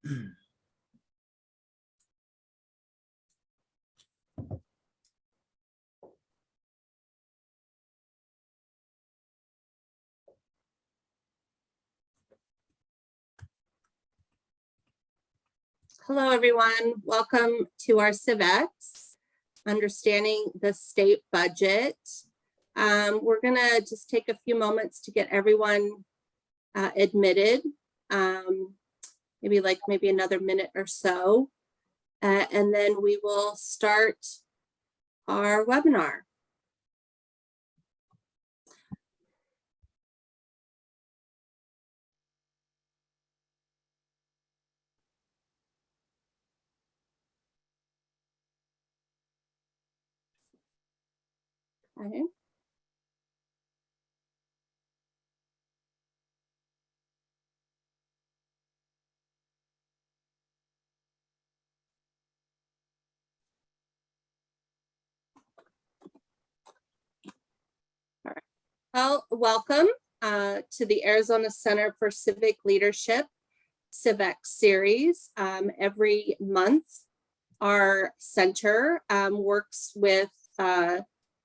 Hello, everyone. Welcome to our CivEx, Understanding the State Budget. We're going to just take a few moments to get everyone admitted, maybe another minute or so, and then we will start our webinar. Okay. All right. Well, welcome to the Arizona Center for Civic Leadership CivEx series. Every month, our center works with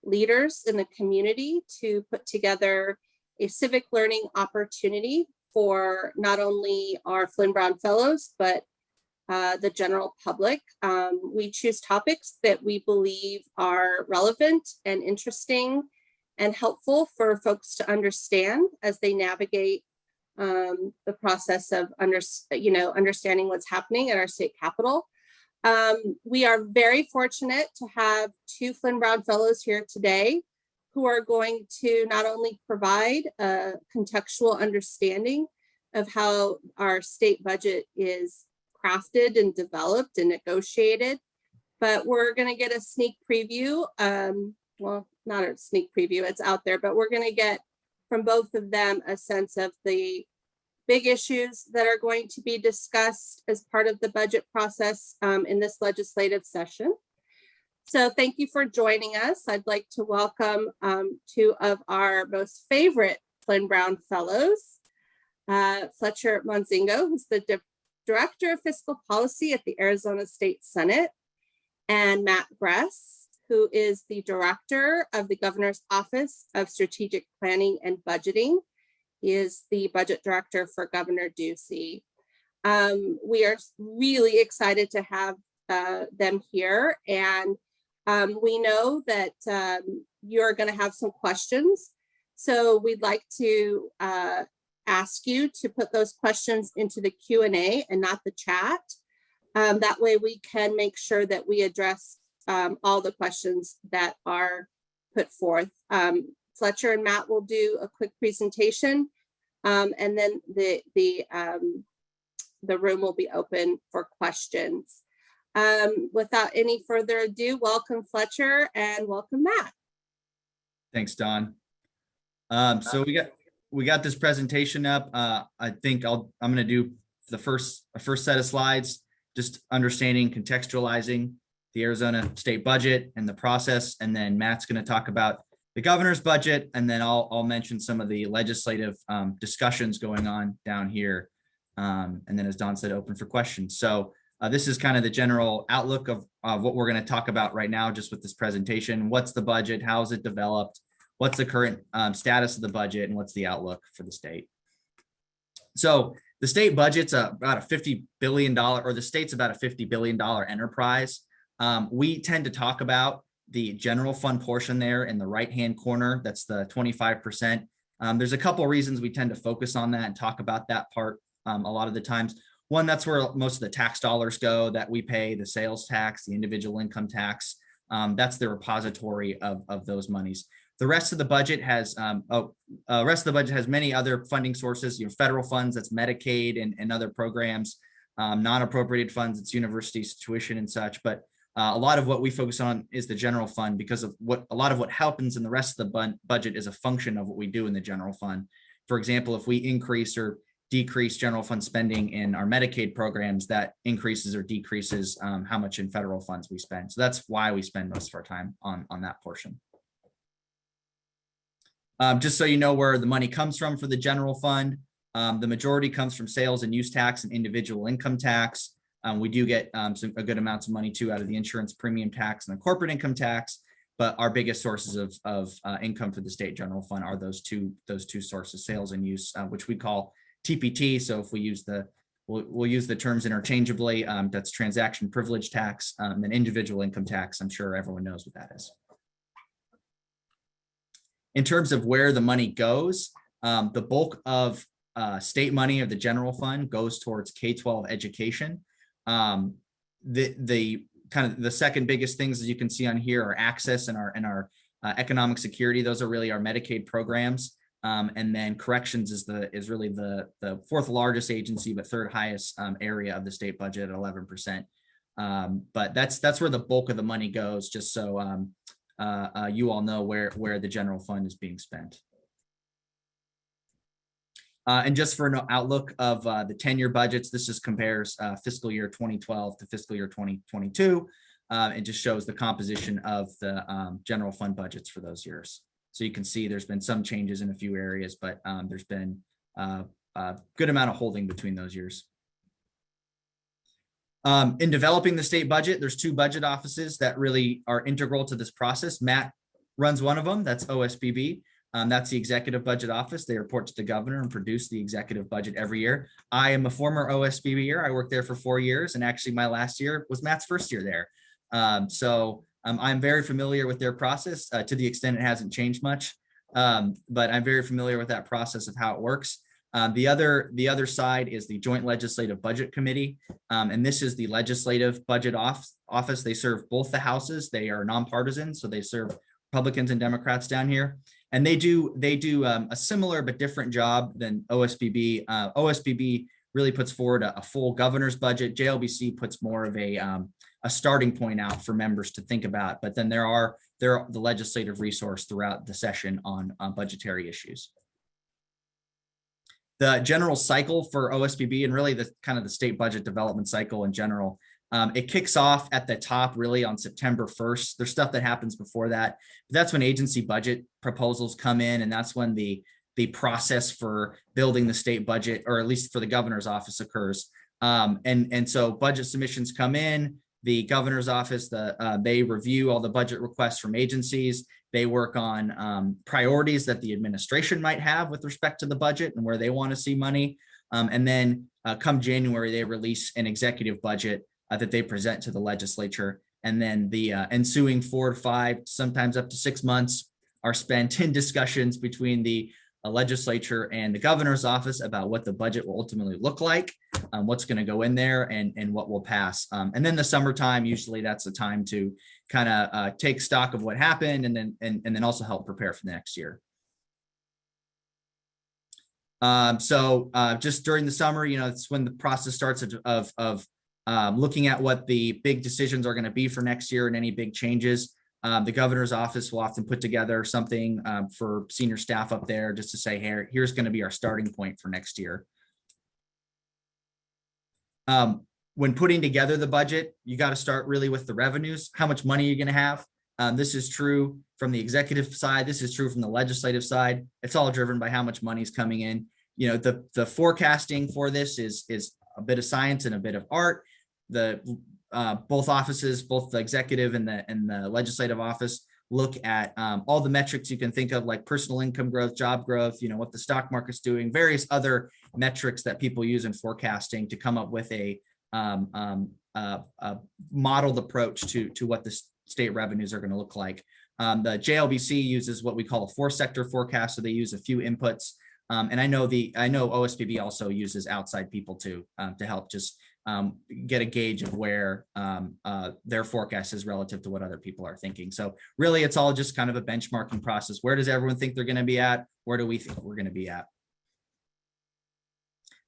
leaders in the community to put together a civic learning opportunity for not only our Flinn-Brown Fellows, but the general public. We choose topics that we believe are relevant and interesting and helpful for folks to understand as they navigate the process of understanding what's happening at our state capitol. We are very fortunate to have two Flinn-Brown Fellows here today who are going to not only provide a contextual understanding of how our state budget is crafted and developed and negotiated, but we're going to get a sneak preview. Well, not a sneak preview, it's out there, but we're going to get from both of them a sense of the big issues that are going to be discussed as part of the budget process in this legislative session. So thank you for joining us. I'd like to welcome two of our most favorite Flinn-Brown Fellows, Fletcher Montzingo, who's the Director of Fiscal Policy at the Arizona State Senate, and Matt Gress, who is the Director of the Governor's Office of Strategic Planning and Budgeting. He is the Budget Director for Governor Ducey. We are really excited to have them here, and we know that you're going to have some questions. So we'd like to ask you to put those questions into the Q&A and not the chat. That way we can make sure that we address all the questions that are put forth. Fletcher and Matt will do a quick presentation, and then the room will be open for questions. Without any further ado, welcome Fletcher and welcome Matt. Thanks, Dawn. So we got this presentation up. I think I'm going to do the first set of slides, just understanding, contextualizing the Arizona state budget and the process, and then Matt's going to talk about the governor's budget, and then I'll mention some of the legislative discussions going on down here, and then as Dawn said, open for questions. So this is kind of the general outlook of what we're going to talk about right now, just with this presentation. What's the budget? How is it developed? What's the current status of the budget, and what's the outlook for the state? So the state budget's about a $50 billion, or the state's about a $50 billion enterprise. We tend to talk about the general fund portion there in the right-hand corner. That's the 25%. There's a couple of reasons we tend to focus on that and talk about that part a lot of the times. One, that's where most of the tax dollars go that we pay, the sales tax, the individual income tax. That's the repository of those monies. The rest of the budget has many other funding sources, federal funds, that's Medicaid and other programs, non-appropriated funds, it's universities, tuition and such. But a lot of what we focus on is the general fund, because of a lot of what happens in the rest of the budget is a function of what we do in the general fund. For example, if we increase or decrease general fund spending in our Medicaid programs, that increases or decreases how much in federal funds we spend. So that's why we spend most of our time on that portion. Just so you know where the money comes from for the general fund, The majority comes from sales and use tax and individual income tax. We do get a good amounts of money too out of the insurance premium tax and the corporate income tax, but our biggest sources of income for the state general fund are those two sources, sales and use, which we call TPT. So if we use we'll use the terms interchangeably. That's transaction privilege tax, and individual income tax. I'm sure everyone knows what that is. In terms of where the money goes, the bulk of state money of the general fund goes towards K-12 education. The kind of the second biggest things, as you can see on here, are access and our economic security. Those are really our Medicaid programs. And then corrections is really the fourth largest agency, but third highest area of the state budget at 11%. But that's where the bulk of the money goes, just so you all know where the general fund is being spent. And just for an outlook of the 10-year budgets, this just compares fiscal year 2012 to fiscal year 2022. It just shows the composition of the general fund budgets for those years. So you can see there's been some changes in a few areas, but there's been a good amount of holding between those years. In developing the state budget, there's two budget offices that really are integral to this process. Matt runs one of them, that's OSBB. That's the executive budget office. They report to the governor and produce the executive budget every year. I am a former OSBBer. I worked there for 4 years, and actually my last year was Matt's first year there. I'm very familiar with their process to the extent it hasn't changed much, but I'm very familiar with that process of how it works. The other side is the Joint Legislative Budget Committee, and this is the legislative budget office. They serve both the houses. They are nonpartisan, so they serve Republicans and Democrats down here, and they do a similar but different job than OSBB. OSBB really puts forward a full governor's budget. JLBC puts more of a starting point out for members to think about, but then there are the legislative resource throughout the session on budgetary issues. The general cycle for OSBB, and really the kind of the state budget development cycle in general, it kicks off at the top really on September 1st. There's stuff that happens before that, but that's when agency budget proposals come in, and that's when the process for building the state budget, or at least for the governor's office, occurs. And so budget submissions come in. The governor's office, they review all the budget requests from agencies. They work on priorities that the administration might have with respect to the budget and where they want to see money. And then come January, they release an executive budget that they present to the legislature. And then the ensuing 4 to 5, sometimes up to 6 months are spent in discussions between the legislature and the governor's office about what the budget will ultimately look like, what's going to go in there, and what will pass. And then the summertime, usually that's the time to kind of take stock of what happened, and then also help prepare for the next year. So just during the summer, it's when the process starts of looking at what the big decisions are going to be for next year and any big changes. The governor's office will often put together something for senior staff up there just to say, hey, here's going to be our starting point for next year. When putting together the budget, you got to start really with the revenues. How much money are you going to have? This is true from the executive side. This is true from the legislative side. It's all driven by how much money is coming in. The forecasting for this is a bit of science and a bit of art. Both offices, both the executive and the legislative office, look at all the metrics you can think of, like personal income growth, job growth, what the stock market's doing, various other metrics that people use in forecasting to come up with a modeled approach to what the state revenues are going to look like. The JLBC uses what we call a 4-sector forecast, so they use a few inputs. And I know OSBB also uses outside people too to help just get a gauge of where their forecast is relative to what other people are thinking. So really, it's all just kind of a benchmarking process. Where does everyone think they're going to be at? Where do we think we're going to be at?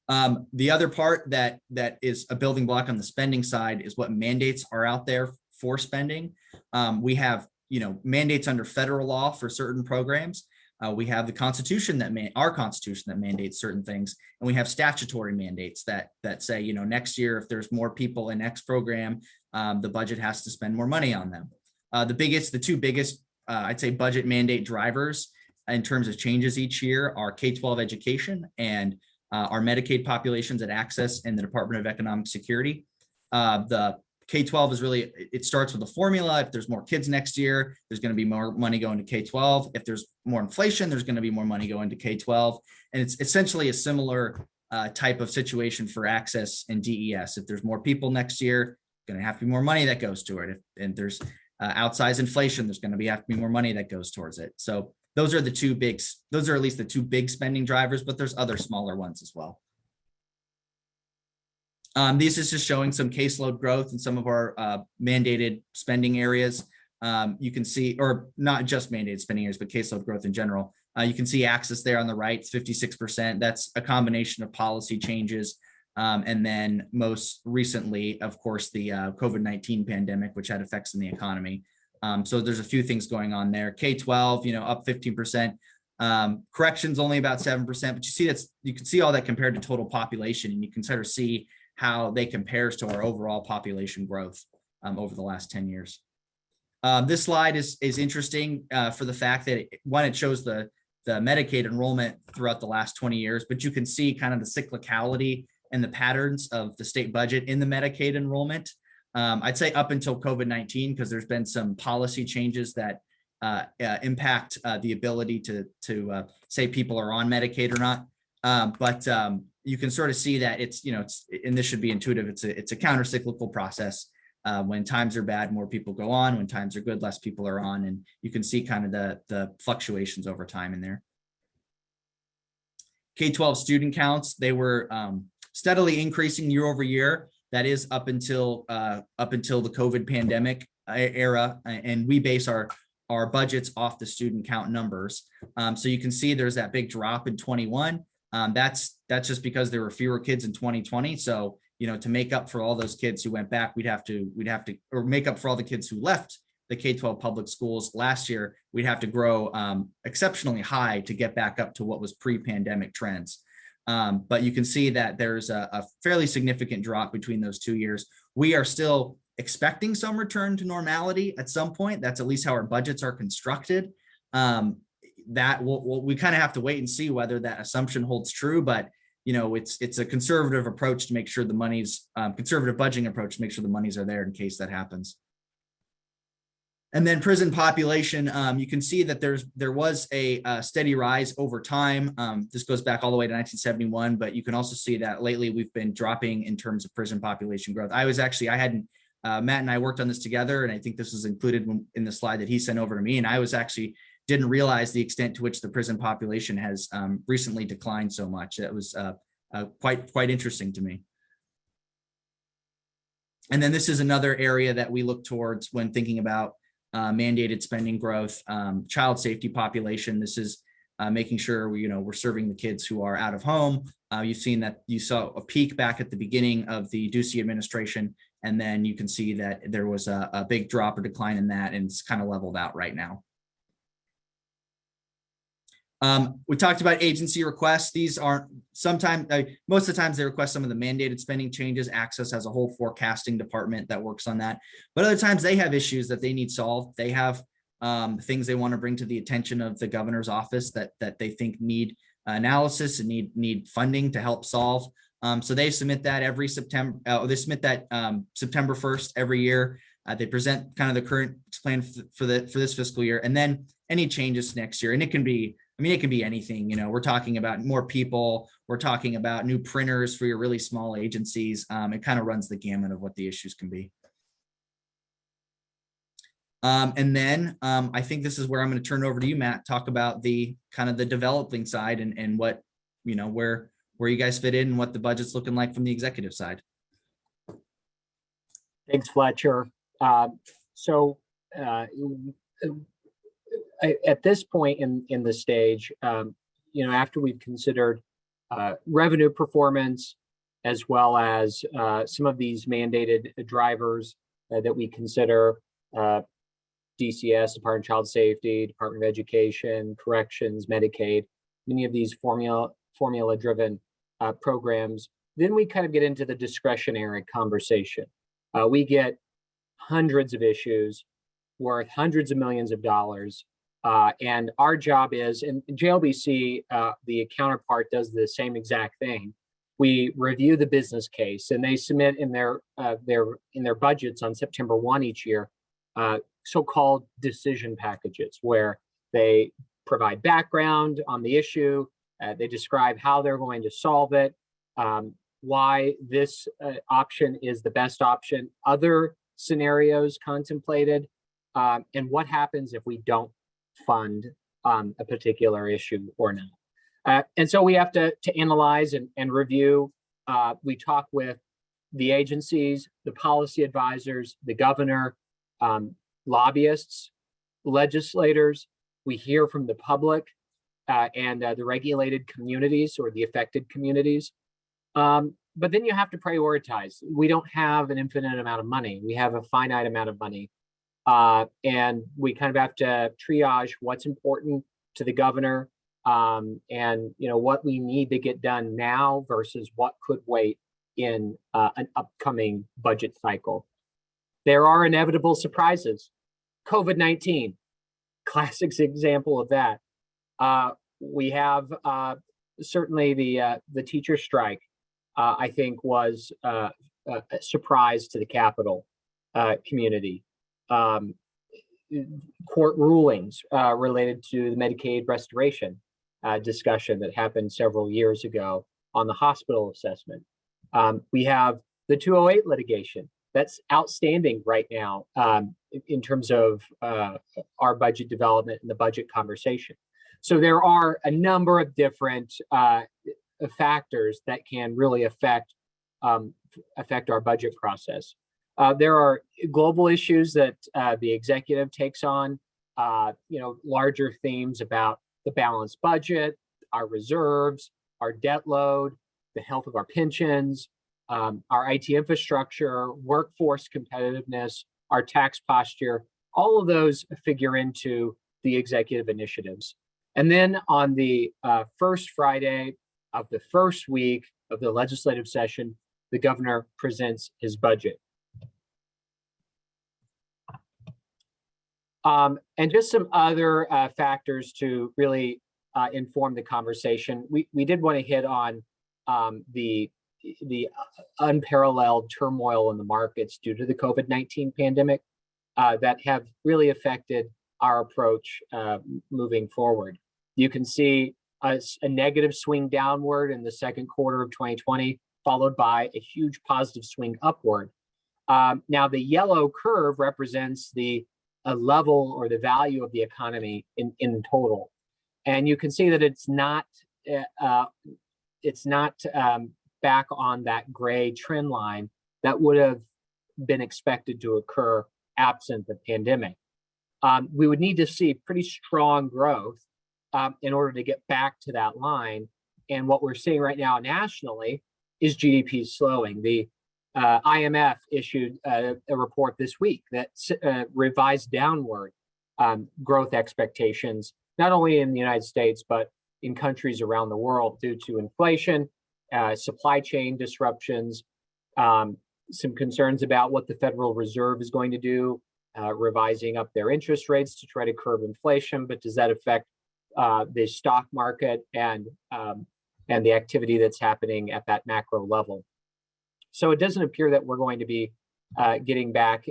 The other part that is a building block on the spending side is what mandates are out there for spending. We have mandates under federal law for certain programs. We have the Constitution our Constitution that mandates certain things, and we have statutory mandates that say, next year, if there's more people in X program, the budget has to spend more money on them. The two biggest, I'd say, budget mandate drivers in terms of changes each year are K-12 education and our Medicaid populations at Access and the Department of Economic Security. The K-12 is really, it starts with a formula. If there's more kids next year, there's going to be more money going to K-12. If there's more inflation, there's going to be more money going to K-12. And it's essentially a similar type of situation for Access and DES. If there's more people next year, going to have to be more money that goes to it. And there's outsized inflation, there's going to have to be more money that goes towards it. So those are the two big, those are at least the two big spending drivers, but there's other smaller ones as well. This is just showing some caseload growth in some of our mandated spending areas. You can see, or not just mandated spending areas, but caseload growth in general. You can see Access there on the right, 56%. That's a combination of policy changes. And then most recently, of course, the COVID-19 pandemic, which had effects in the economy. So there's a few things going on there. K-12, up 15%. Corrections only about 7%, but you see you can see all that compared to total population, and you can sort of see how they compares to our overall population growth over the last 10 years. This slide is interesting for the fact that it shows the Medicaid enrollment throughout the last 20 years, but you can see kind of the cyclicality and the patterns of the state budget in the Medicaid enrollment. I'd say up until COVID-19, because there's been some policy changes that impact the ability to say people are on Medicaid or not. But you can sort of see that it's, and this should be intuitive, it's a counter-cyclical process. When times are bad, more people go on. When times are good, less people are on. And you can see kind of the fluctuations over time in there. K-12 student counts, they were steadily increasing year over year. That is up until the COVID pandemic era. And we base our budgets off the student count numbers. So you can see there's that big drop in 21. That's just because there were fewer kids in 2020. So, to make up for all those kids who went back, we'd have to, or make up for all the kids who left the K-12 public schools last year, we'd have to grow exceptionally high to get back up to what was pre-pandemic trends. But you can see that there's a fairly significant drop between those 2 years. We are still expecting some return to normality at some point. That's at least how our budgets are constructed. That we kind of have to wait and see whether that assumption holds true, but it's a conservative approach to make sure the money's conservative budgeting approach to make sure the monies are there in case that happens. And then prison population, you can see that there was a steady rise over time. This goes back all the way to 1971, but you can also see that lately we've been dropping in terms of prison population growth. Matt and I worked on this together, and I think this was included in the slide that he sent over to me. And I didn't realize the extent to which the prison population has recently declined so much. It was quite interesting to me. And then this is another area that we look towards when thinking about mandated spending growth, child safety population. This is making sure we're serving the kids who are out of home. You've seen that you saw a peak back at the beginning of the Ducey administration, and then you can see that there was a big drop or decline in that, and it's kind of leveled out right now. We talked about agency requests. These aren't most of the times they request some of the mandated spending changes. Access has a whole forecasting department that works on that. But other times they have issues that they need solved. They have things they want to bring to the attention of the governor's office that they think need analysis and need funding to help solve. So they submit that every September. They submit that September 1st every year. They present kind of the current plan for this fiscal year, and then any changes next year. And it can be anything. We're talking about more people. We're talking about new printers for your really small agencies. It kind of runs the gamut of what the issues can be. And then I think this is where I'm going to turn over to you, Matt, talk about the kind of the developing side and what, where you guys fit in and what the budget's looking like from the executive side. Thanks, Fletcher. At this point in the stage, after we've considered revenue performance, as well as some of these mandated drivers that we consider, DCS, Department of Child Safety, Department of Education, Corrections, Medicaid, many of these formula-driven programs, then we kind of get into the discretionary conversation. We get hundreds of issues worth hundreds of millions of dollars And our job is, and JLBC, the counterpart, does the same exact thing. We review the business case, and they submit in their budgets on September 1 each year, so-called decision packages, where they provide background on the issue. They describe how they're going to solve it, why this option is the best option, other scenarios contemplated, and what happens if we don't fund a particular issue or not. And so we have to analyze and review. We talk with the agencies, the policy advisors, the governor, lobbyists, legislators. We hear from the public and the regulated communities or the affected communities. But then you have to prioritize. We don't have an infinite amount of money. We have a finite amount of money. And we kind of have to triage what's important to the governor, and what we need to get done now versus what could wait in an upcoming budget cycle. There are inevitable surprises. COVID-19, classic example of that. We have certainly the teacher strike, I think was a surprise to the Capitol community. Court rulings related to the Medicaid restoration discussion that happened several years ago on the hospital assessment. We have the 208 litigation that's outstanding right now in terms of our budget development and the budget conversation. So there are a number of different factors that can really affect our budget process. There are global issues that the executive takes on, larger themes about the balanced budget, our reserves, our debt load, the health of our pensions, our IT infrastructure, workforce competitiveness, our tax posture. All of those figure into the executive initiatives. And then on the first Friday of the first week of the legislative session, the governor presents his budget. And just some other factors to really inform the conversation. We did want to hit on the unparalleled turmoil in the markets due to the COVID-19 pandemic that have really affected our approach moving forward. You can see a negative swing downward in the second quarter of 2020, followed by a huge positive swing upward. Now, the yellow curve represents the level or the value of the economy in total. And you can see that it's not back on that gray trend line that would have been expected to occur absent the pandemic. We would need to see pretty strong growth in order to get back to that line. And what we're seeing right now nationally is GDP slowing. The IMF issued a report this week that revised downward growth expectations, not only in the United States, but in countries around the world due to inflation, supply chain disruptions, some concerns about what the Federal Reserve is going to do, revising up their interest rates to try to curb inflation. But does that affect the stock market and the activity that's happening at that macro level? So it doesn't appear that we're going to be getting back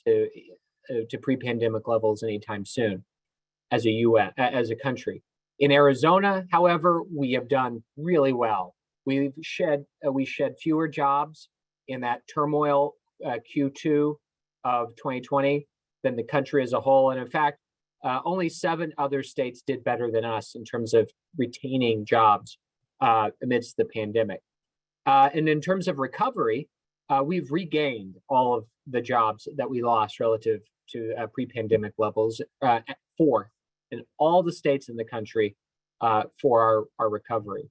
to pre-pandemic levels anytime soon as a country. In Arizona, however, we have done really well. We shed fewer jobs in that turmoil Q2 of 2020 than the country as a whole. And in fact, only 7 other states did better than us in terms of retaining jobs amidst the pandemic. And in terms of recovery, we've regained all of the jobs that we lost relative to pre-pandemic levels, at 4th in all the states in the country for our recovery.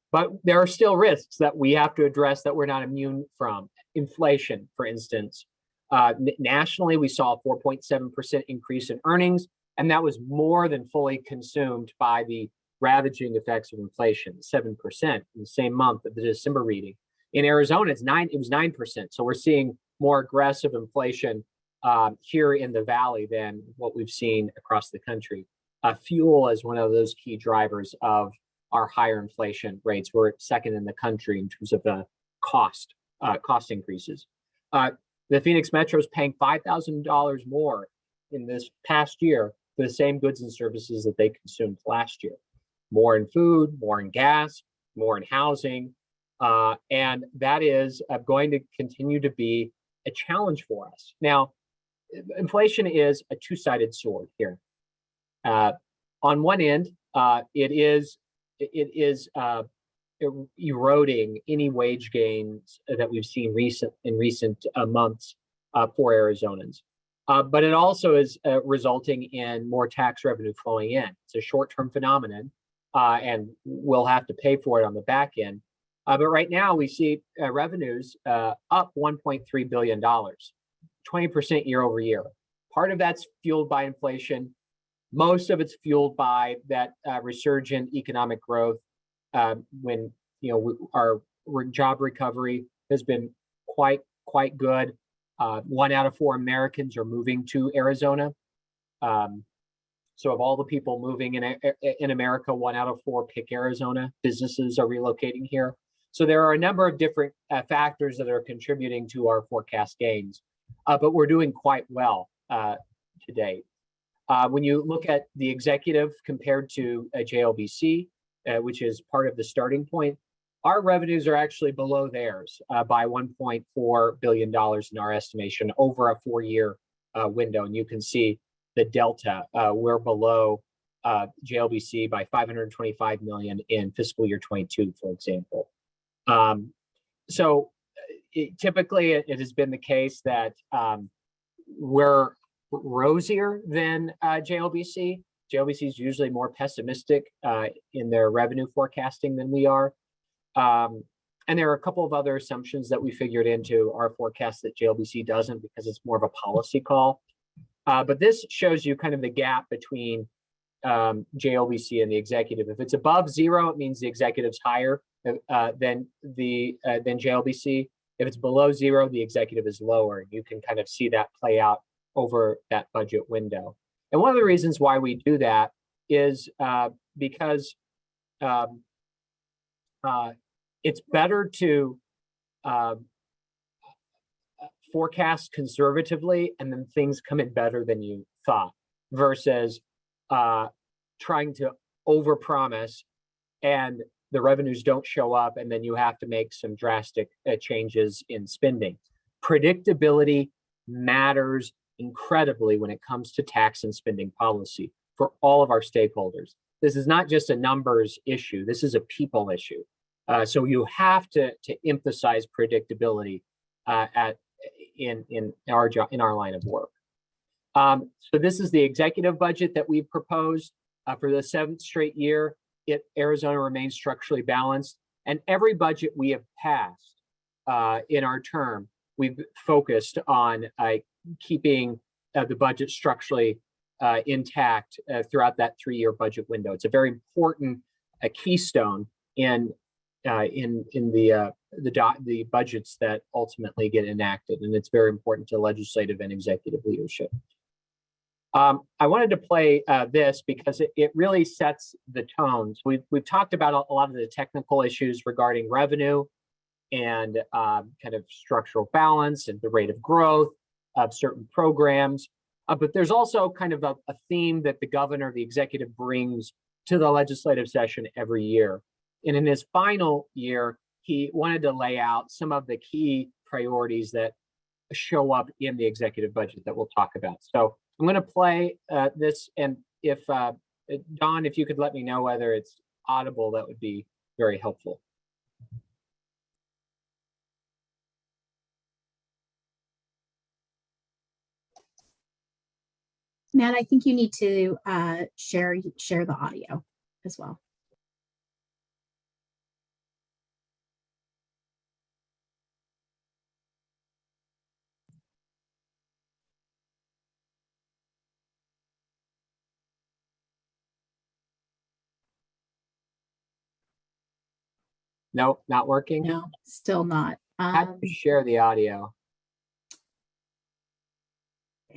But there are still risks that we have to address that we're not immune from. Inflation, for instance. Nationally, we saw a 4.7% increase in earnings, and that was more than fully consumed by the ravaging effects of inflation, 7% in the same month of the December reading. In Arizona, it was 9%. So we're seeing more aggressive inflation here in the Valley than what we've seen across the country. Fuel is one of those key drivers of our higher inflation rates. We're second in the country in terms of the cost increases. The Phoenix Metro is paying $5,000 more in this past year for the same goods and services that they consumed last year. More in food, more in gas, more in housing. And that is going to continue to be a challenge for us. Now, inflation is a two-sided sword here. On one end, it is eroding any wage gains that we've seen in recent months for Arizonans. But it also is resulting in more tax revenue flowing in. It's a short-term phenomenon, and we'll have to pay for it on the back end. But right now we see revenues up $1.3 billion, 20% year over year. Part of that's fueled by inflation. Most of it's fueled by that resurgent economic growth. When our job recovery has been quite good. 1 out of 4 Americans are moving to Arizona. So of all the people moving in America, 1 out of 4 pick Arizona. Businesses are relocating here. So there are a number of different factors that are contributing to our forecast gains, but we're doing quite well to date. When you look at the executive compared to JLBC, which is part of the starting point, our revenues are actually below theirs by $1.4 billion in our estimation over a 4-year window. And you can see the delta. We're below JLBC by $525 million in fiscal year 22, for example. Typically, it has been the case that we're rosier than JLBC. JLBC is usually more pessimistic in their revenue forecasting than we are. And there are a couple of other assumptions that we figured into our forecast that JLBC doesn't, because it's more of a policy call. But this shows you kind of the gap between JLBC and the executive. If it's above 0, it means the executive's higher than JLBC. If it's below 0, the executive is lower. You can kind of see that play out over that budget window. And one of the reasons why we do that is because it's better to forecast conservatively and then things come in better than you thought, versus trying to overpromise and the revenues don't show up and then you have to make some drastic changes in spending. Predictability matters incredibly when it comes to tax and spending policy for all of our stakeholders. This is not just a numbers issue. This is a people issue. So you have to emphasize predictability in our line of work. So this is the executive budget that we've proposed for the 7th straight year. Arizona remains structurally balanced, and every budget we have passed in our term, we've focused on keeping the budget structurally intact throughout that 3-year budget window. It's a very important keystone in the budgets that ultimately get enacted, and it's very important to legislative and executive leadership. I wanted to play this because it really sets the tone. So we've talked about a lot of the technical issues regarding revenue and kind of structural balance and the rate of growth of certain programs. But there's also kind of a theme that the governor, the executive, brings to the legislative session every year. And in his final year, he wanted to lay out some of the key priorities that show up in the executive budget that we'll talk about. So I'm going to play this, and if Don, if you could let me know whether it's audible, that would be very helpful. Matt, I think you need to share the audio as well. No, not working? No, still not. How do you share the audio?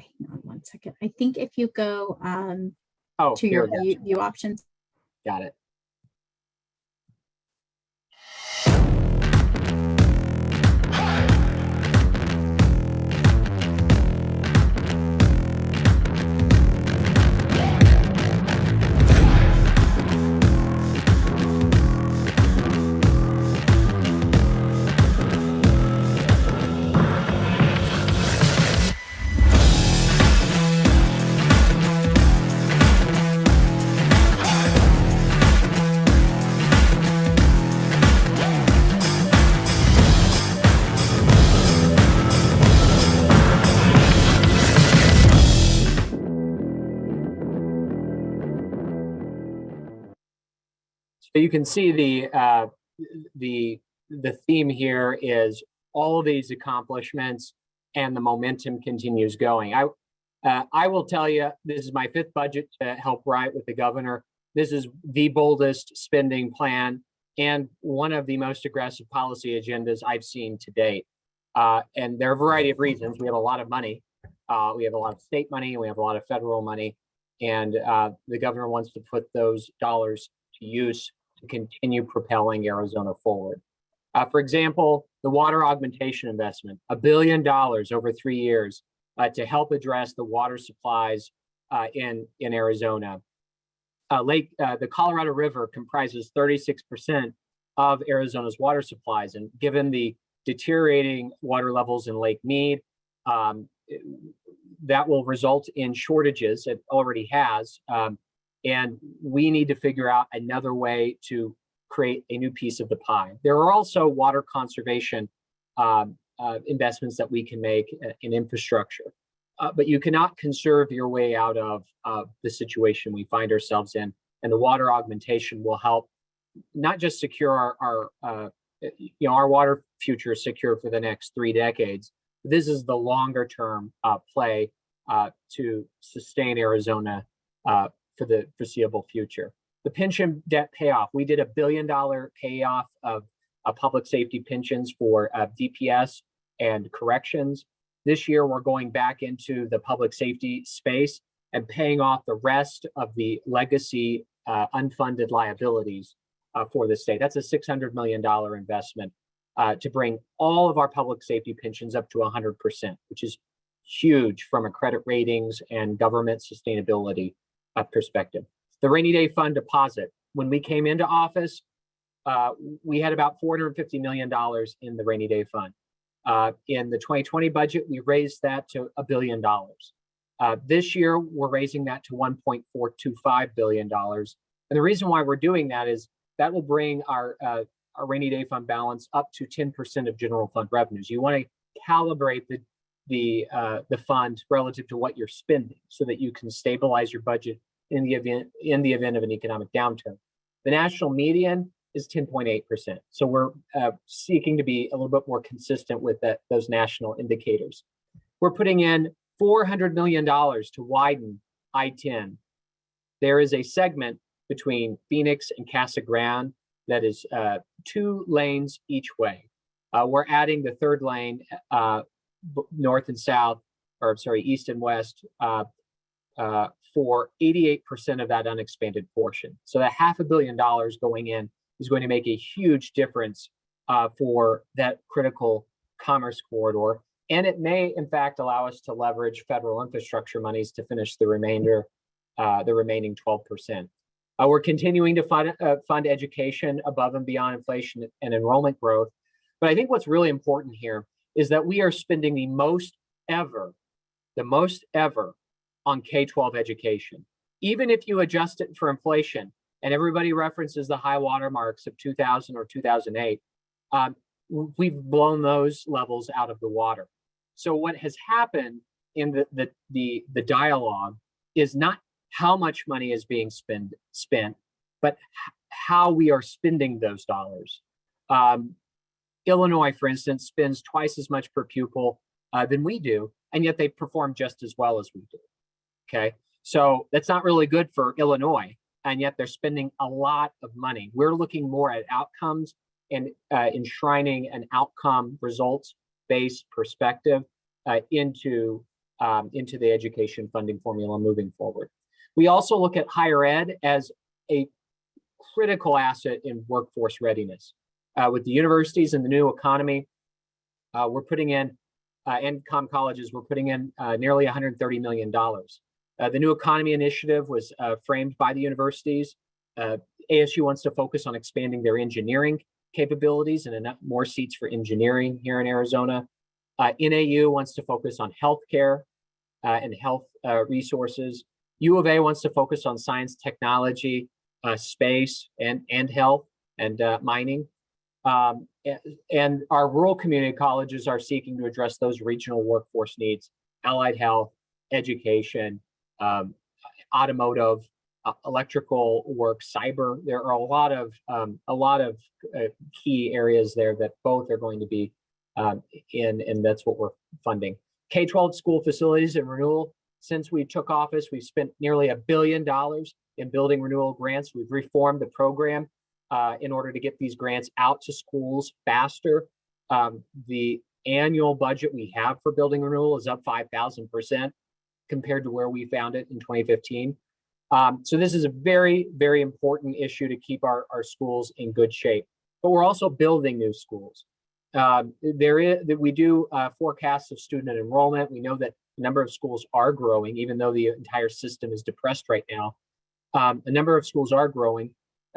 hang on one second. I think if you go Oh, to here your we view options. got it. So you can see the theme here is all of these accomplishments and the momentum continues going. I will tell you, this is my 5th budget to help write with the governor. This is the boldest spending plan and one of the most aggressive policy agendas I've seen to date. And there are a variety of reasons. We have a lot of money. We have a lot of state money. We have a lot of federal money. And the governor wants to put those dollars to use to continue propelling Arizona forward. For example, the water augmentation investment, $1 billion over 3 years to help address the water supplies in Arizona. The Colorado River comprises 36% of Arizona's water supplies, and given the deteriorating water levels in Lake Mead, that will result in shortages. It already has. And we need to figure out another way to create a new piece of the pie. There are also water conservation investments that we can make in infrastructure, but you cannot conserve your way out of the situation we find ourselves in. And the water augmentation will help not just secure our water future secure for the next 3 decades. This is the longer term play to sustain Arizona for the foreseeable future. The pension debt payoff, we did $1 billion payoff of public safety pensions for DPS and corrections. This year, we're going back into the public safety space and paying off the rest of the legacy unfunded liabilities for the state. That's a $600 million investment to bring all of our public safety pensions up to 100%, which is huge from a credit ratings and government sustainability perspective. The rainy day fund deposit. When we came into office, we had about $450 million in the rainy day fund. In the 2020 budget, we raised that to $1 billion. This year, we're raising that to $1.425 billion. And the reason why we're doing that is that will bring our rainy day fund balance up to 10% of general fund revenues. You want to calibrate the fund relative to what you're spending so that you can stabilize your budget in the event of an economic downturn. The national median is 10.8%. So we're seeking to be a little bit more consistent with those national indicators. We're putting in $400 million to widen I-10. There is a segment between Phoenix and Casa Grande that is 2 lanes each way. We're adding the 3rd lane north and south, or sorry, east and west for 88% of that unexpanded portion. So that $500 million going in is going to make a huge difference for that critical commerce corridor. And it may, in fact, allow us to leverage federal infrastructure monies to finish the remaining 12%. We're continuing to fund education above and beyond inflation and enrollment growth. But I think what's really important here is that we are spending the most ever on K-12 education. Even if you adjust it for inflation, and everybody references the high water marks of 2000 or 2008, we've blown those levels out of the water. So what has happened in the dialogue is not how much money is being spent, but how we are spending those dollars. Illinois, for instance, spends twice as much per pupil than we do, and yet they perform just as well as we do. Okay, so that's not really good for Illinois, and yet they're spending a lot of money. We're looking more at outcomes and enshrining an outcome results-based perspective into into the education funding formula moving forward. We also look at higher ed as a critical asset in workforce readiness. With the universities and the new economy, we're putting in, and colleges, we're putting in nearly $130 million. The new economy initiative was framed by the universities. ASU wants to focus on expanding their engineering capabilities and enough more seats for engineering here in Arizona. NAU wants to focus on healthcare and health resources. U of A wants to focus on science, technology, space, and health and mining. And our rural community colleges are seeking to address those regional workforce needs: allied health, education, automotive, electrical work, cyber. There are a lot of key areas there that both are going to be and that's what we're funding. K-12 school facilities and renewal. Since we took office, we've spent nearly $1 billion in building renewal grants. We've reformed the program in order to get these grants out to schools faster. The annual budget we have for building renewal is up 5,000% compared to where we found it in 2015. So this is a very, very important issue to keep our schools in good shape. But we're also building new schools. We do forecasts of student enrollment. We know that a number of schools are growing, even though the entire system is depressed right now. A number of schools are growing.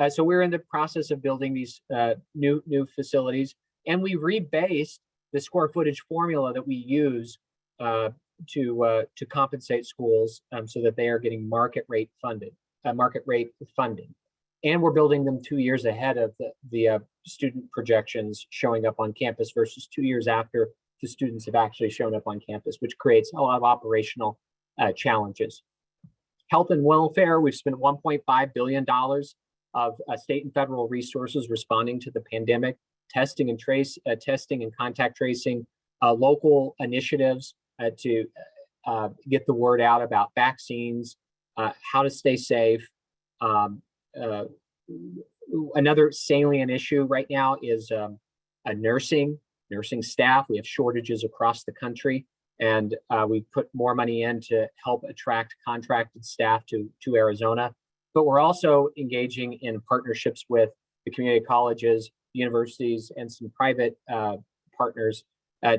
So we're in the process of building these new facilities, and we rebased the square footage formula that we use to compensate schools so that they are getting market rate funding. And we're building them 2 years ahead of the student projections showing up on campus versus 2 years after the students have actually shown up on campus, which creates a lot of operational challenges. Health and welfare, we've spent $1.5 billion of state and federal resources responding to the pandemic, testing and contact tracing, local initiatives to get the word out about vaccines, how to stay safe. Another salient issue right now is nursing staff. We have shortages across the country, and we put more money in to help attract contracted staff to Arizona. But we're also engaging in partnerships with the community colleges, universities, and some private partners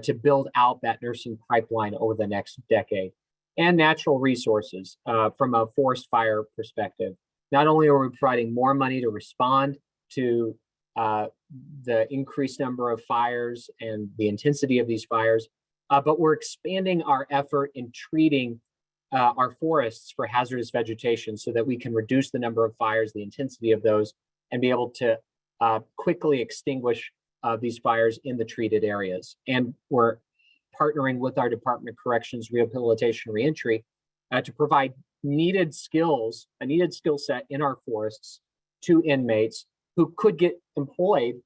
to build out that nursing pipeline over the next decade. And natural resources from a forest fire perspective. Not only are we providing more money to respond to the increased number of fires and the intensity of these fires, but we're expanding our effort in treating our forests for hazardous vegetation so that we can reduce the number of fires, the intensity of those, and be able to quickly extinguish these fires in the treated areas. And we're partnering with our Department of Corrections, Rehabilitation, Reentry to provide a needed skill set in our forests to inmates who could get employed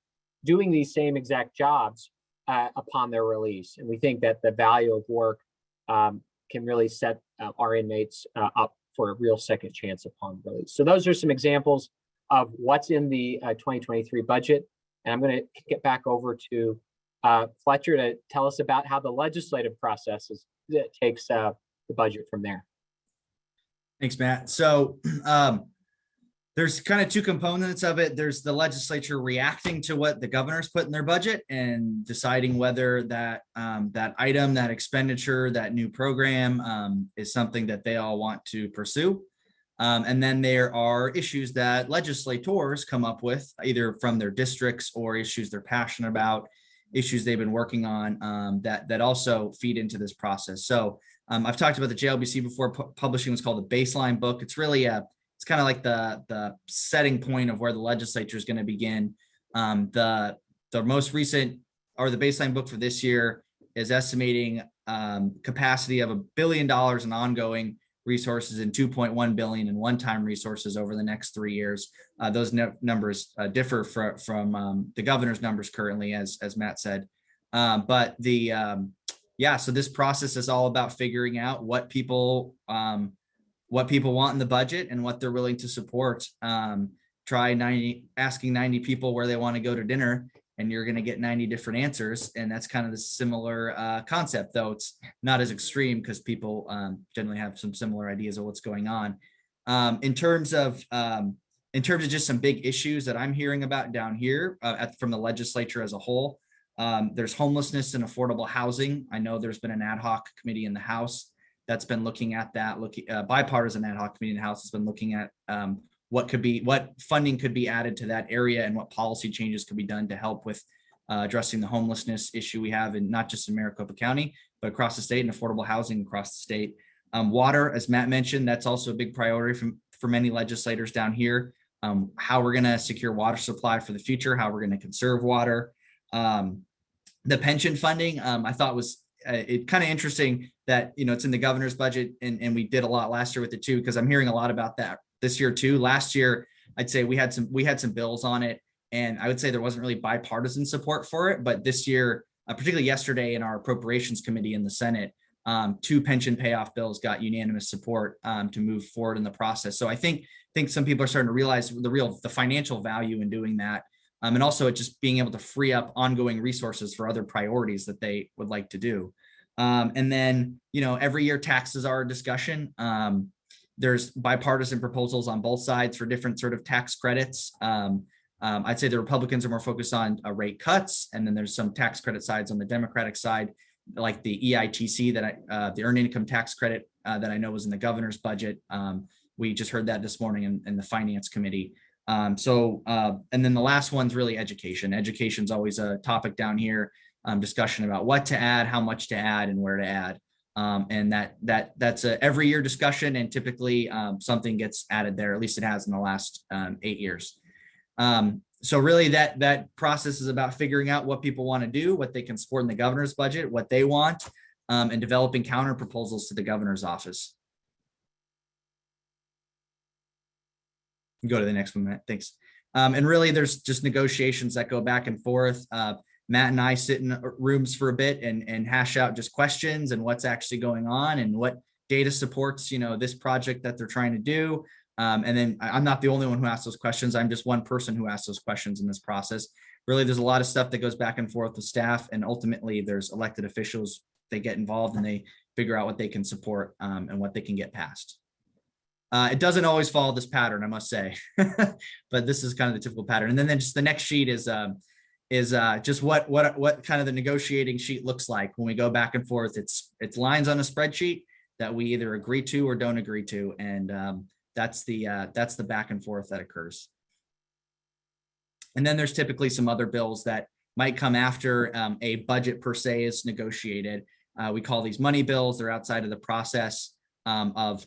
doing these same exact jobs upon their release. And we think that the value of work can really set our inmates up for a real second chance upon release. So those are some examples of what's in the 2023 budget. And I'm going to kick it back over to Fletcher to tell us about how the legislative process takes the budget from there. Thanks, Matt. So there's kind of two components of it. There's the legislature reacting to what the governor's put in their budget and deciding whether that that item, that expenditure, that new program is something that they all want to pursue. And then there are issues that legislators come up with, either from their districts or issues they're passionate about, issues they've been working on that also feed into this process. So I've talked about the JLBC before. Publishing what's called the baseline book. It's really it's kind of like the setting point of where the legislature is going to begin. The most recent, or the baseline book for this year, is estimating capacity of $1 billion in ongoing resources and $2.1 billion in one-time resources over the next 3 years. Those numbers differ from the governor's numbers currently, as Matt said. But so this process is all about figuring out what people want in the budget and what they're willing to support. Asking 90 people where they want to go to dinner and you're going to get 90 different answers. And that's kind of the similar concept, though it's not as extreme because people generally have some similar ideas of what's going on. In terms of just some big issues that I'm hearing about down here from the legislature as a whole, there's homelessness and affordable housing. I know there's been an ad hoc committee in the House that's been looking at that, bipartisan ad hoc committee in the House has been looking at what funding could be added to that area and what policy changes could be done to help with addressing the homelessness issue we have in not just in Maricopa County, but across the state, and affordable housing across the state. Water, as Matt mentioned, that's also a big priority for many legislators down here. How we're going to secure water supply for the future, how we're going to conserve water. The pension funding, I thought was it kind of interesting that, it's in the governor's budget, and we did a lot last year with it too, because I'm hearing a lot about that this year too. Last year, I'd say we had some bills on it, and I would say there wasn't really bipartisan support for it. But this year, particularly yesterday in our appropriations committee in the Senate, 2 pension payoff bills got unanimous support to move forward in the process. So I think some people are starting to realize the financial value in doing that. And also it just being able to free up ongoing resources for other priorities that they would like to do. And then, every year taxes are a discussion. There's bipartisan proposals on both sides for different sort of tax credits. I'd say the Republicans are more focused on rate cuts, and then there's some tax credit sides on the Democratic side, like the EITC, the earned income tax credit that I know was in the governor's budget. We just heard that this morning in the finance committee. And then the last one's really education. Education's always a topic down here, discussion about what to add, how much to add, and where to add. And that's a every year discussion, and typically something gets added there. At least it has in the last 8 years. So really that process is about figuring out what people want to do, what they can support in the governor's budget, what they want, and developing counter proposals to the governor's office. Go to the next one, Matt. Thanks. And really, there's just negotiations that go back and forth. Matt and I sit in rooms for a bit and hash out just questions and what's actually going on and what data supports, this project that they're trying to do. And then I'm not the only one who asks those questions. I'm just one person who asks those questions in this process. Really, there's a lot of stuff that goes back and forth with staff, and ultimately there's elected officials. They get involved and they figure out what they can support and what they can get passed. It doesn't always follow this pattern, I must say, but this is kind of the typical pattern. And then just the next sheet is just what kind of the negotiating sheet looks like when we go back and forth. It's lines on a spreadsheet that we either agree to or don't agree to, and that's the back and forth that occurs. And then there's typically some other bills that might come after a budget per se is negotiated. We call these money bills. They're outside of the process of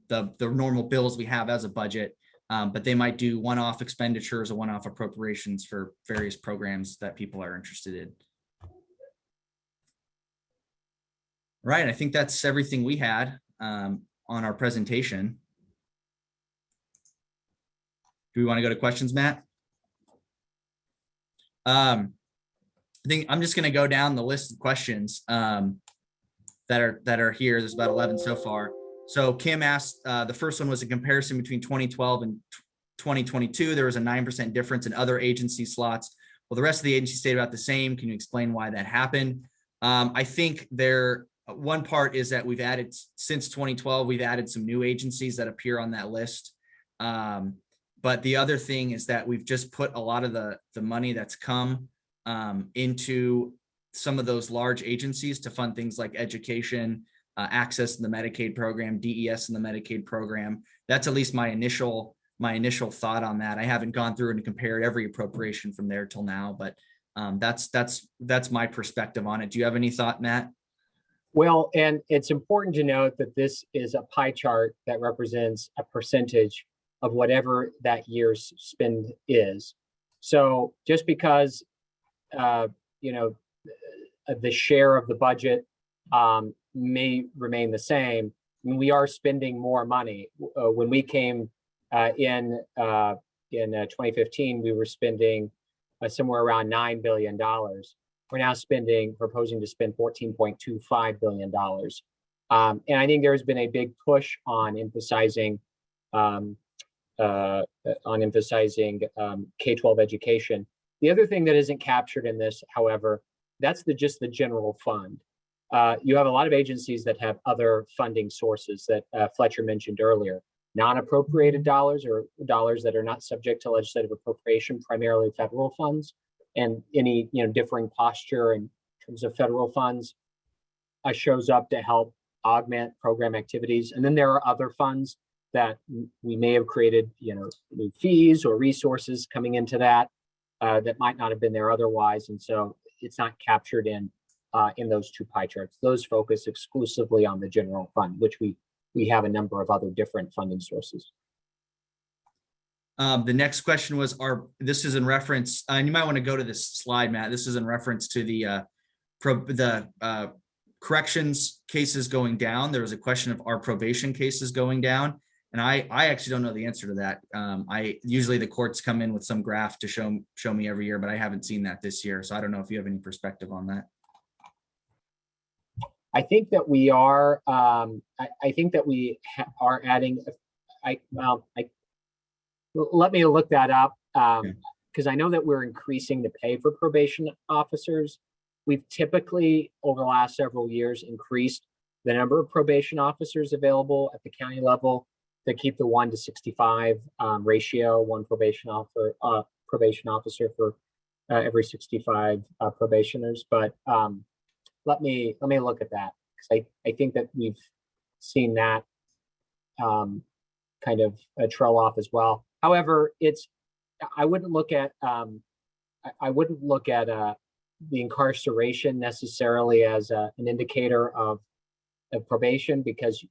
the normal bills we have as a budget, but they might do one-off expenditures or one-off appropriations for various programs that people are interested in. Right, I think that's everything we had on our presentation. Do we want to go to questions, Matt? I think I'm just going to go down the list of questions that are here. There's about 11 so far. So Kim asked, the first one was a comparison between 2012 and 2022. There was a 9% difference in other agency slots. Well, the rest of the agencies stayed about the same. Can you explain why that happened? I think one part is that we've added, since 2012, we've added some new agencies that appear on that list. But the other thing is that we've just put a lot of the money that's come into some of those large agencies to fund things like education, access in the Medicaid program, DES in the Medicaid program. That's at least my initial thought on that. I haven't gone through and compared every appropriation from there till now, but that's my perspective on it. Do you have any thought, Matt? Well, and it's important to note that this is a pie chart that represents a percentage of whatever that year's spend is. So just because, the share of the budget may remain the same, I mean, we are spending more money. When we came in 2015, we were spending somewhere around $9 billion. We're now proposing to spend $14.25 billion. And I think there's been a big push on emphasizing K-12 education. The other thing that isn't captured in this, however, that's just the general fund. You have a lot of agencies that have other funding sources that Fletcher mentioned earlier, non-appropriated dollars or dollars that are not subject to legislative appropriation, primarily federal funds, and any differing posture in terms of federal funds shows up to help augment program activities. And then there are other funds that we may have created, new fees or resources coming into that that might not have been there otherwise, and so it's not captured in those two pie charts. Those focus exclusively on the general fund, which we have a number of other different funding sources. The next question was, this is in reference, and you might want to go to this slide, Matt. This is in reference to the corrections cases going down. There was a question of our probation cases going down. And I actually don't know the answer to that. Usually the courts come in with some graph to show me every year, but I haven't seen that this year. So I don't know if you have any perspective on that. I think that we are. I think that we are adding. Let me look that up because I know that we're increasing the pay for probation officers. We've typically, over the last several years, increased the number of probation officers available at the county level to keep the 1 to 65 ratio, one probation officer for every 65 probationers. But let me look at that because I think that we've seen that kind of trail off as well. However, I wouldn't look at the incarceration necessarily as an indicator of probation, because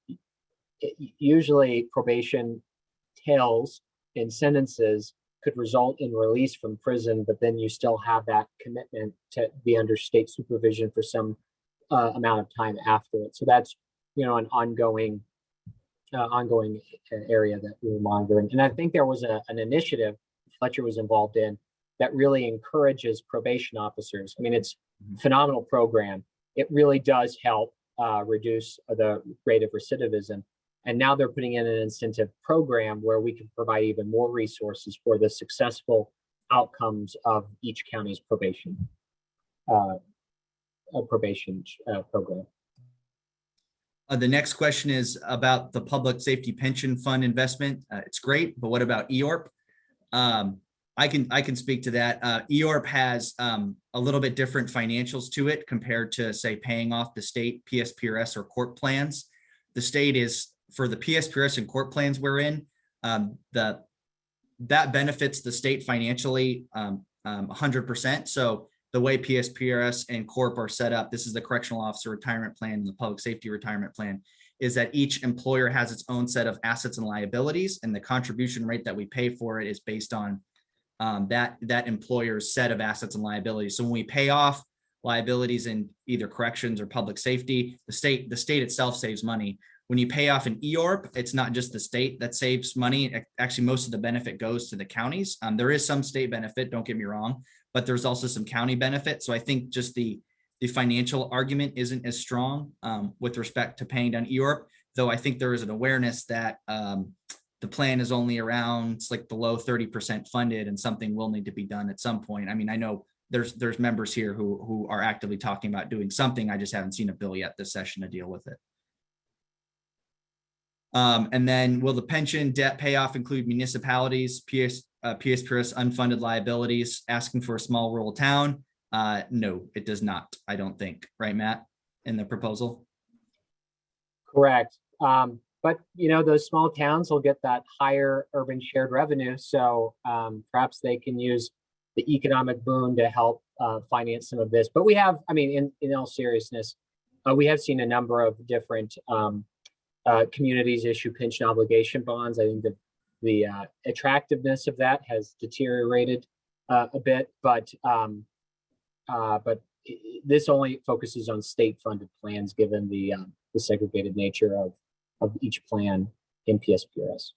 usually probation tails in sentences could result in release from prison, but then you still have that commitment to be under state supervision for some amount of time after it. So that's an ongoing area that we're monitoring. And I think there was an initiative Fletcher was involved in that really encourages probation officers. I mean, it's a phenomenal program. It really does help reduce the rate of recidivism. And now they're putting in an incentive program where we can provide even more resources for the successful outcomes of each county's probation program. The next question is about the public safety pension fund investment. It's great, but what about EORP? I can speak to that. EORP has a little bit different financials to it compared to, say, paying off the state PSPRS or court plans. The state is, for the PSPRS and court plans we're in, that benefits the state financially 100%. So the way PSPRS and Corp are set up, this is the correctional officer retirement plan and the public safety retirement plan, is that each employer has its own set of assets and liabilities, and the contribution rate that we pay for it is based on that employer's set of assets and liabilities. So when we pay off liabilities in either corrections or public safety, the state itself saves money. When you pay off an EORP, it's not just the state that saves money. Actually, most of the benefit goes to the counties. There is some state benefit, don't get me wrong, but there's also some county benefit. So I think just the financial argument isn't as strong with respect to paying down EORP, though I think there is an awareness that the plan is only around, it's like below 30% funded, and something will need to be done at some point. I mean, I know there's members here who are actively talking about doing something. I just haven't seen a bill yet this session to deal with it. And then, will the pension debt payoff include municipalities, PSPRS unfunded liabilities, asking for a small rural town? No, it does not, I don't think. Right, Matt, in the proposal? Correct. But, those small towns will get that higher urban shared revenue. So perhaps they can use the economic boom to help finance some of this. But we have, in all seriousness, we have seen a number of different communities issue pension obligation bonds. I think that the attractiveness of that has deteriorated a bit, but this only focuses on state-funded plans, given the segregated nature of each plan in PSPRS.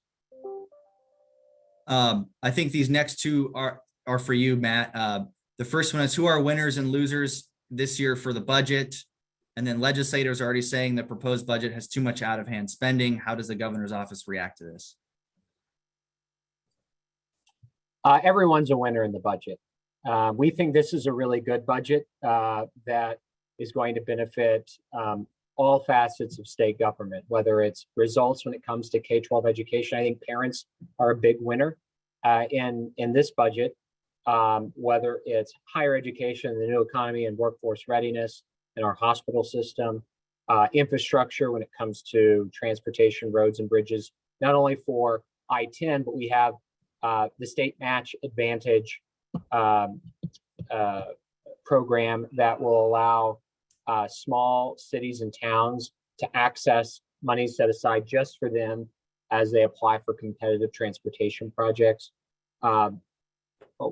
I think these next two are for you, Matt. The first one is, who are winners and losers this year for the budget? And then legislators are already saying the proposed budget has too much out of hand spending. How does the governor's office react to this? Everyone's a winner in the budget. We think this is a really good budget that is going to benefit all facets of state government, whether it's results when it comes to K-12 education. I think parents are a big winner in this budget, whether it's higher education, the new economy and workforce readiness in our hospital system, infrastructure when it comes to transportation, roads and bridges, not only for I-10, but we have the state match advantage program that will allow small cities and towns to access money set aside just for them as they apply for competitive transportation projects.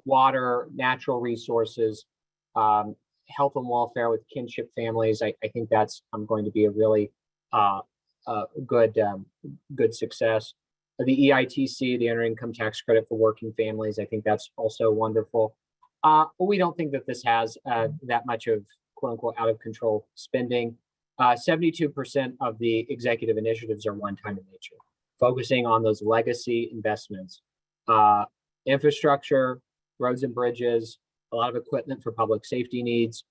Water, natural resources, health and welfare with kinship families. I think that's going to be a really good success. The EITC, the earned income tax credit for working families, I think that's also wonderful. But we don't think that this has that much of quote unquote out of control spending. 72% of the executive initiatives are one-time in nature, focusing on those legacy investments, infrastructure, roads and bridges, a lot of equipment for public safety needs.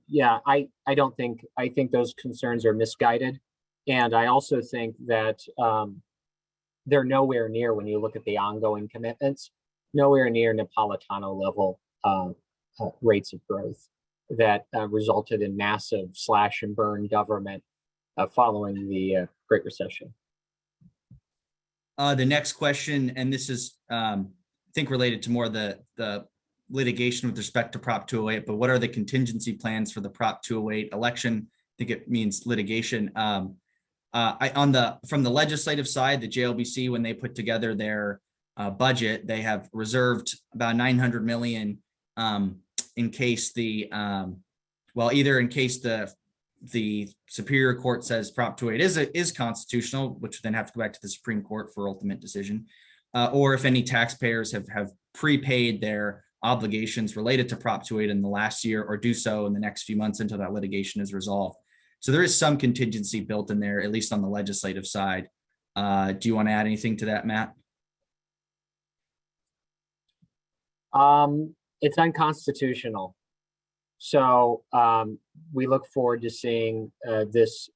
Yeah, I think those concerns are misguided. And I also think that they're nowhere near, when you look at the ongoing commitments, nowhere near Napolitano level rates of growth that resulted in massive slash and burn government following the Great Recession. The next question, and this is, I think, related to more the litigation with respect to Prop 208, but what are the contingency plans for the Prop 208 election? I think it means litigation. From the legislative side, the JLBC, when they put together their budget, they have reserved about $900 million in case either in case the Superior Court says Prop 208 is constitutional, which then have to go back to the Supreme Court for ultimate decision, or if any taxpayers have prepaid their obligations related to Prop 208 in the last year, or do so in the next few months until that litigation is resolved. So there is some contingency built in there, at least on the legislative side. Do you want to add anything to that, Matt? It's unconstitutional. So we look forward to seeing this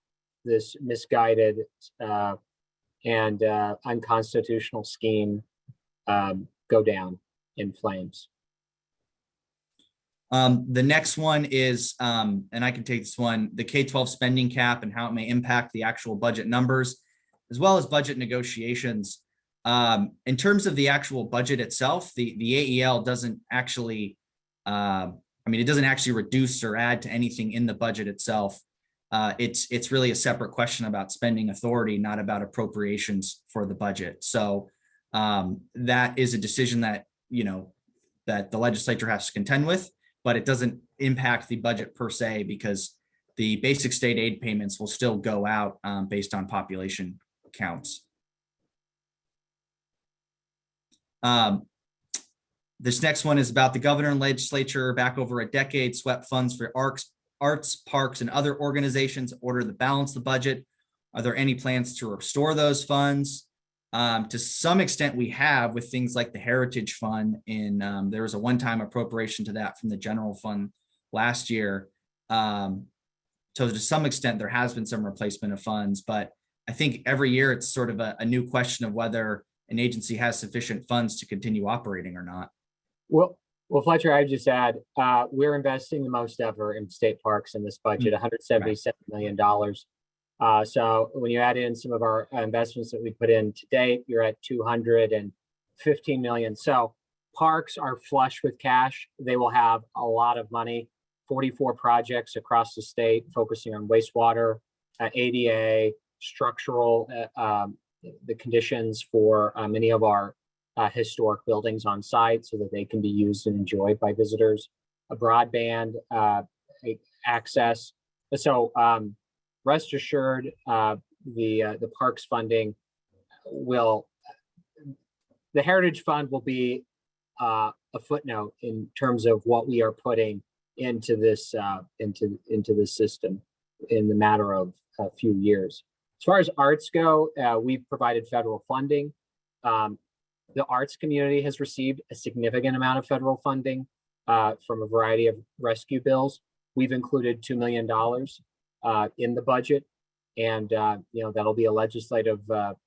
misguided and unconstitutional scheme go down in flames. The next one is, and I can take this one, the K-12 spending cap and how it may impact the actual budget numbers, as well as budget negotiations. In terms of the actual budget itself, the AEL doesn't actually, it doesn't actually reduce or add to anything in the budget itself. It's really a separate question about spending authority, not about appropriations for the budget. So that is a decision that, that the legislature has to contend with, but it doesn't impact the budget per se, because the basic state aid payments will still go out based on population counts. This next one is about the governor and legislature back over a decade swept funds for arts, parks, and other organizations in order to balance the budget. Are there any plans to restore those funds? To some extent, we have, with things like the Heritage Fund. There was a one-time appropriation to that from the general fund last year. So to some extent, there has been some replacement of funds, but I think every year it's sort of a new question of whether an agency has sufficient funds to continue operating or not. Well, Fletcher, I'd just add, we're investing the most ever in state parks in this budget, $177 million. So when you add in some of our investments that we put in to date, you're at $215 million. So parks are flush with cash. They will have a lot of money, 44 projects across the state focusing on wastewater, ADA, structural, the conditions for many of our historic buildings on site so that they can be used and enjoyed by visitors, a broadband access. So rest assured, the parks funding the Heritage Fund will be a footnote in terms of what we are putting into this into this system in the matter of a few years. As far as arts go, we've provided federal funding. The arts community has received a significant amount of federal funding from a variety of rescue bills. We've included $2 million in the budget, and that'll be a legislative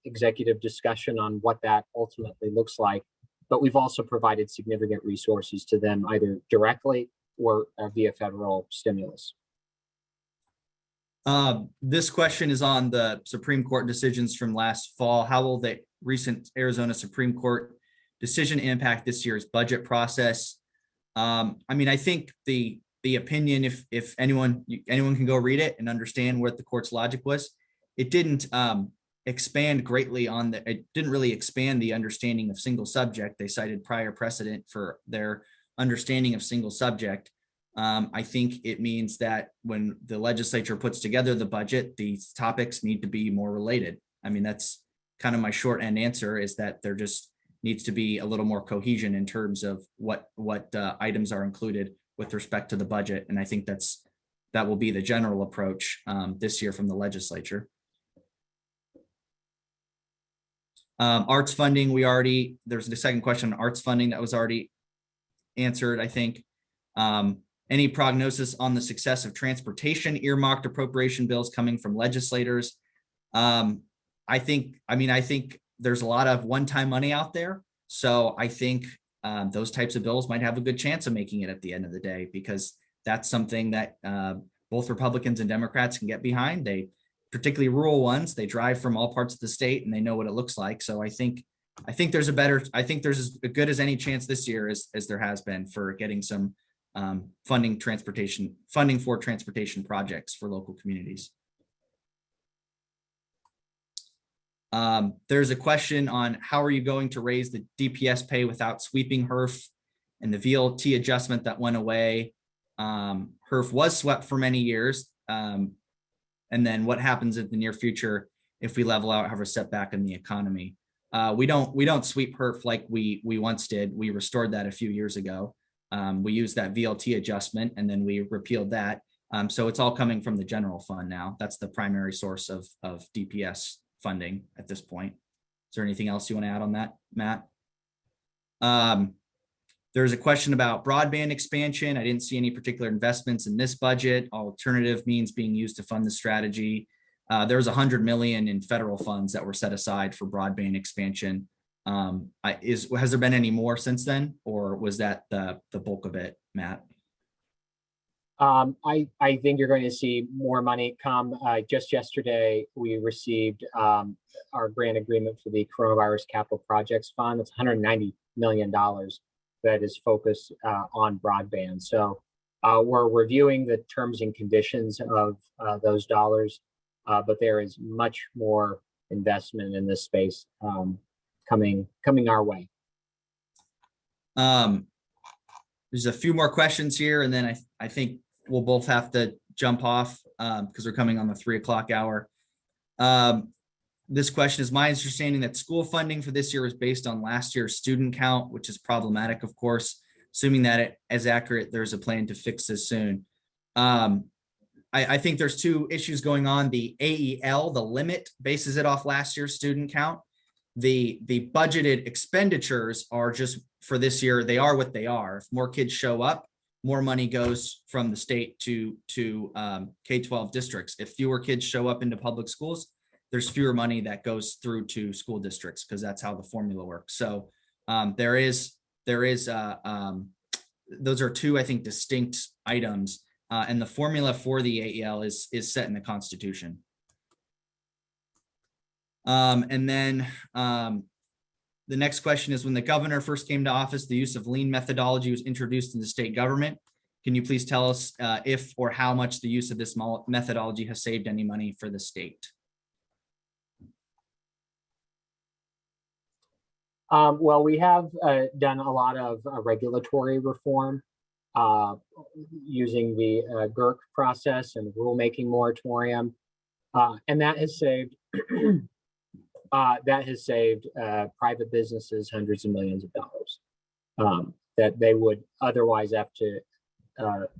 executive discussion on what that ultimately looks like. But we've also provided significant resources to them, either directly or via federal stimulus. This question is on the Supreme Court decisions from last fall. How will the recent Arizona Supreme Court decision impact this year's budget process? I mean, I think the opinion, if anyone can go read it and understand what the court's logic was, it didn't expand greatly on it didn't really expand the understanding of single subject. They cited prior precedent for their understanding of single subject. I think it means that when the legislature puts together the budget, these topics need to be more related. I mean, that's kind of my short end answer, is that there just needs to be a little more cohesion in terms of what items are included with respect to the budget. And I think that will be the general approach this year from the legislature. Arts funding, there's the second question on arts funding that was already answered, I think. Any prognosis on the success of transportation earmarked appropriation bills coming from legislators? I think there's a lot of one-time money out there. So I think those types of bills might have a good chance of making it at the end of the day, because that's something that both Republicans and Democrats can get behind. Particularly rural ones, they drive from all parts of the state and they know what it looks like. So I think there's as good as any chance this year as there has been for getting some funding for transportation projects for local communities. There's a question on how are you going to raise the DPS pay without sweeping HERF and the VLT adjustment that went away. HERF was swept for many years. And then what happens in the near future if we level out, have a setback in the economy? We don't sweep HERF like we once did. We restored that a few years ago. We used that VLT adjustment and then we repealed that. So it's all coming from the general fund now. That's the primary source of DPS funding at this point. Is there anything else you want to add on that, Matt? There's a question about broadband expansion. I didn't see any particular investments in this budget. Alternative means being used to fund the strategy. There was $100 million in federal funds that were set aside for broadband expansion. Has there been any more since then, or was that the bulk of it, Matt? I think you're going to see more money come. Just yesterday, we received our grant agreement for the Coronavirus Capital Projects Fund. It's $190 million that is focused on broadband. So we're reviewing the terms and conditions of those dollars, but there is much more investment in this space coming our way. There's a few more questions here, and then I think we'll both have to jump off because we're coming on the 3 o'clock hour. This question is my understanding that school funding for this year is based on last year's student count, which is problematic, of course. Assuming that it is accurate, there's a plan to fix this soon. I think there's two issues going on. The AEL, the limit, bases it off last year's student count. The budgeted expenditures are just for this year. They are what they are. If more kids show up, more money goes from the state to K-12 districts. If fewer kids show up into public schools, there's fewer money that goes through to school districts, because that's how the formula works. So those are two, I think, distinct items, and the formula for the AEL is set in the Constitution. And then the next question is, when the governor first came to office, the use of lean methodology was introduced in the state government. Can you please tell us if or how much the use of this methodology has saved any money for the state? Well, we have done a lot of regulatory reform using the GERC process and the rulemaking moratorium, and that has saved private businesses hundreds of millions of dollars that they would otherwise have to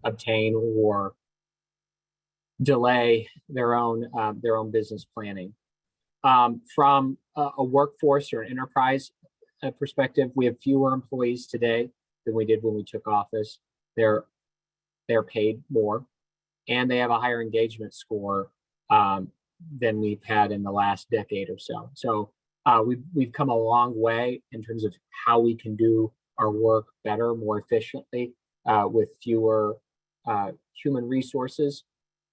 obtain or delay their own business planning. From a workforce or enterprise perspective, we have fewer employees today than we did when we took office. They're paid more, and they have a higher engagement score than we've had in the last decade or so. So we've come a long way in terms of how we can do our work better, more efficiently, with fewer human resources,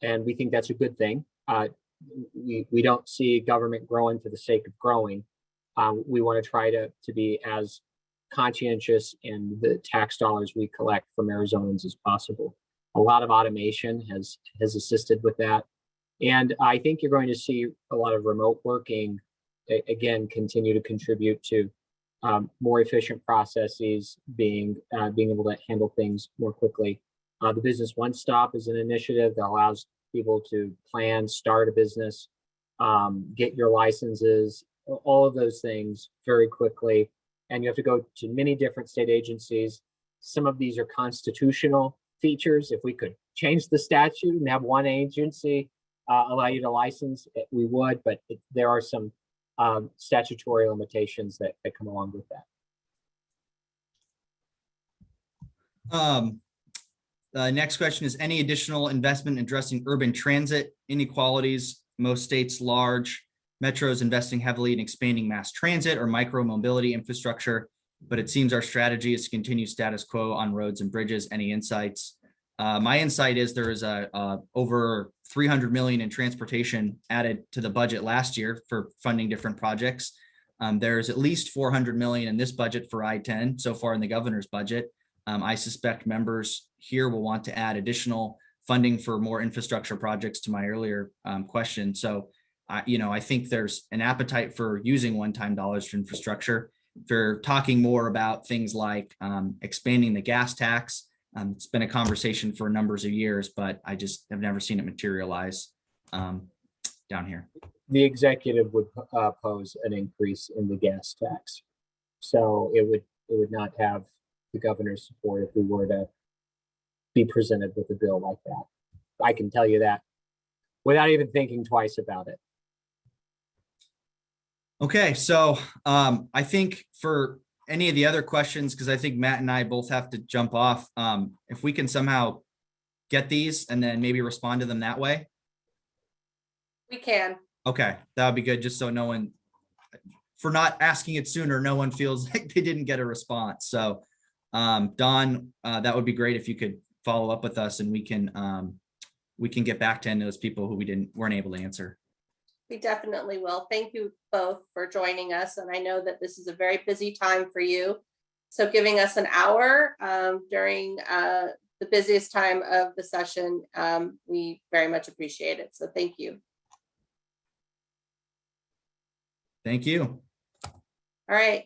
and we think that's a good thing. We don't see government growing for the sake of growing. We want to try to be as conscientious in the tax dollars we collect from Arizonans as possible. A lot of automation has assisted with that. And I think you're going to see a lot of remote working, again, continue to contribute to more efficient processes, being able to handle things more quickly. The Business One Stop is an initiative that allows people to plan, start a business, get your licenses, all of those things very quickly. And you have to go to many different state agencies. Some of these are constitutional features. If we could change the statute and have one agency allow you to license, we would, but there are some statutory limitations that come along with that. Next question is, any additional investment addressing urban transit inequalities? Most states large metros investing heavily in expanding mass transit or micro mobility infrastructure, but it seems our strategy is to continue status quo on roads and bridges. Any insights? My insight is there is over 300 million in transportation added to the budget last year for funding different projects. There's at least 400 million in this budget for I-10 so far in the governor's budget. I suspect members here will want to add additional funding for more infrastructure projects to my earlier question. So, I think there's an appetite for using one-time dollars for infrastructure. For talking more about things like expanding the gas tax, it's been a conversation for numbers of years, but I just have never seen it materialize down here. The executive would pose an increase in the gas tax, so it would not have the governor's support if we were to be presented with a bill like that. I can tell you that without even thinking twice about it. Okay, so I think for any of the other questions, because I think Matt and I both have to jump off, if we can somehow get these and then maybe respond to them that way. We can. Okay, that would be good, just so no one, for not asking it sooner, no one feels like they didn't get a response. So Don, that would be great if you could follow up with us and we can get back to those people who weren't able to answer. We definitely will. Thank you both for joining us. And I know that this is a very busy time for you. So giving us an hour during the busiest time of the session, we very much appreciate it. So thank you. Thank you. All right.